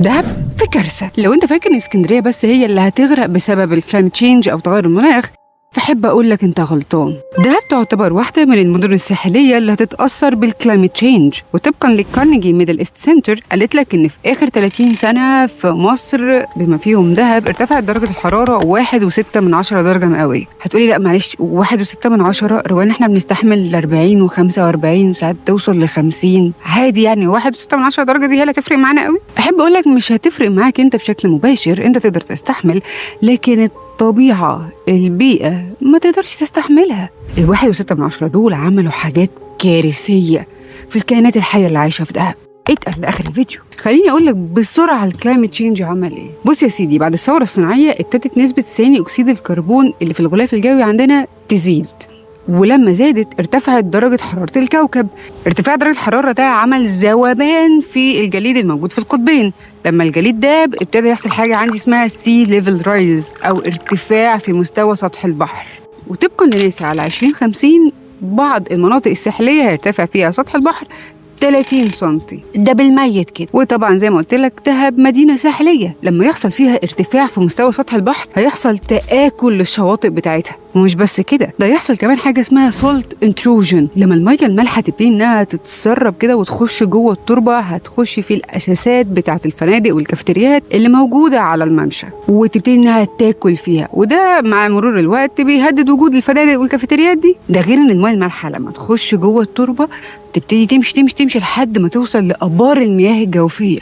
دهب في كارثة. لو انت فاكر ان اسكندرية بس هي اللي هتغرق بسبب الكلايمت تشينج او تغير المناخ، فحب اقول لك انت غلطان. دهب تعتبر واحدة من المدن الساحلية اللي هتتأثر بالكلايمت تشينج، وطبقا للكارنيجي ميدل ايست سنتر قالت لك ان في اخر 30 سنة في مصر بما فيهم دهب ارتفعت درجة الحرارة 1.6 درجة مئوية. هتقولي لا معلش 1.6 روان احنا بنستحمل 40 و45 ساعات توصل ل50 عادي، يعني 1.6 درجة دي هي اللي هتفرق معانا قوي. احب اقول لك مش هتفرق معاك انت بشكل مباشر، انت تقدر تستحمل، لكن الطبيعة البيئة ما تقدرش تستحملها. 1.6 دول عملوا حاجات كارثية في الكائنات الحية اللي عايشة في دهب. اتقل لآخر الفيديو. خليني أقول لك بسرعة الكلايمت تشينج عمل إيه. بص يا سيدي، بعد الثورة الصناعية ابتدت نسبة ثاني أكسيد الكربون اللي في الغلاف الجوي عندنا تزيد، ولما زادت ارتفعت درجة حرارة الكوكب. ارتفاع درجة الحرارة ده عمل ذوبان في الجليد الموجود في القطبين. لما الجليد داب ابتدى يحصل حاجة عندي اسمها سي ليفل رايز أو ارتفاع في مستوى سطح البحر. وطبقا لناسا على 2050 بعض المناطق الساحلية هيرتفع فيها سطح البحر 30 سنتي، ده بالميت كده. وطبعا زي ما قلت لك دهب مدينه ساحليه، لما يحصل فيها ارتفاع في مستوى سطح البحر هيحصل تآكل للشواطئ بتاعتها. ومش بس كده، ده يحصل كمان حاجه اسمها سولت انتروجن. لما الميه المالحه تبتدي انها تتسرب كده وتخش جوه التربه، هتخش في الاساسات بتاعه الفنادق والكافيتريات اللي موجوده على الممشى وتبتدي انها تاكل فيها، وده مع مرور الوقت بيهدد وجود الفنادق والكافيتريات دي. ده غير ان الميه المالحه لما تخش جوه التربه تبتدي تمشي لحد ما توصل لآبار المياه الجوفية،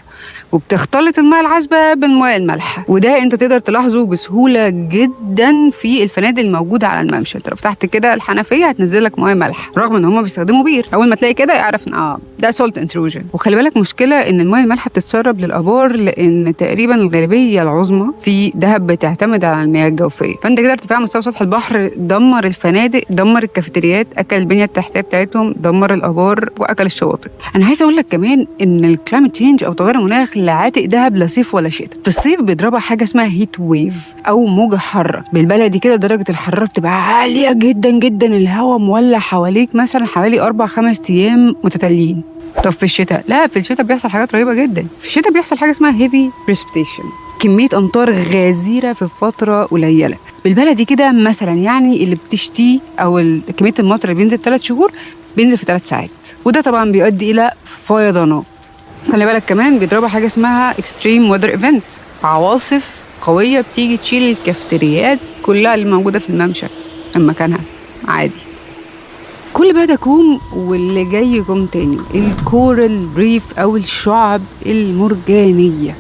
وبتختلط المياه العذبة بالمياه المالحة. وده انت تقدر تلاحظه بسهولة جدا في الفنادق الموجودة على الممشى. انت لو فتحت كده الحنفية هتنزل لك مياه مالحة، رغم ان هم بيستخدموا بير. اول ما تلاقي كده اعرف ان ده سولت انتروجن. وخلي بالك مشكلة ان المياه المالحة بتتسرب للآبار، لان تقريبا الغالبية العظمى في دهب بتعتمد على المياه الجوفية. فانت كده ارتفاع مستوى سطح البحر دمر الفنادق، دمر الكافيتريات، اكل البنية التحتية بتاعتهم، دمر الآبار واكل الشواطئ. انا عايزه اقول لك كمان ان الكلايمت تشينج او تغير المناخ لا عاتق دهب لا صيف ولا شتاء. في الصيف بيضربها حاجه اسمها هيت ويف او موجه حاره، بالبلدي كده درجه الحراره بتبقى عاليه جدا جدا، الهواء مولع حواليك مثلا حوالي 4-5 ايام متتاليين. طب في الشتاء لا، في الشتاء بيحصل حاجات رهيبه جدا. في الشتاء بيحصل حاجه اسمها هيفي بريسبيتيشن، كميه امطار غزيره في فتره قليله. بالبلدي كده مثلا يعني اللي بتشتيه او كميه المطر اللي بينزل 3 شهور بينزل في 3 ساعات، وده طبعا بيؤدي الى فيضانات. خلي بالك كمان بيضربها حاجه اسمها اكستريم ويذر ايفنت، عواصف قويه بتيجي تشيل الكافتريات كلها اللي موجوده في الممشى من مكانها عادي. كل بقى ده كوم، واللي جاي كوم تاني، الكورال ريف او الشعب المرجانيه.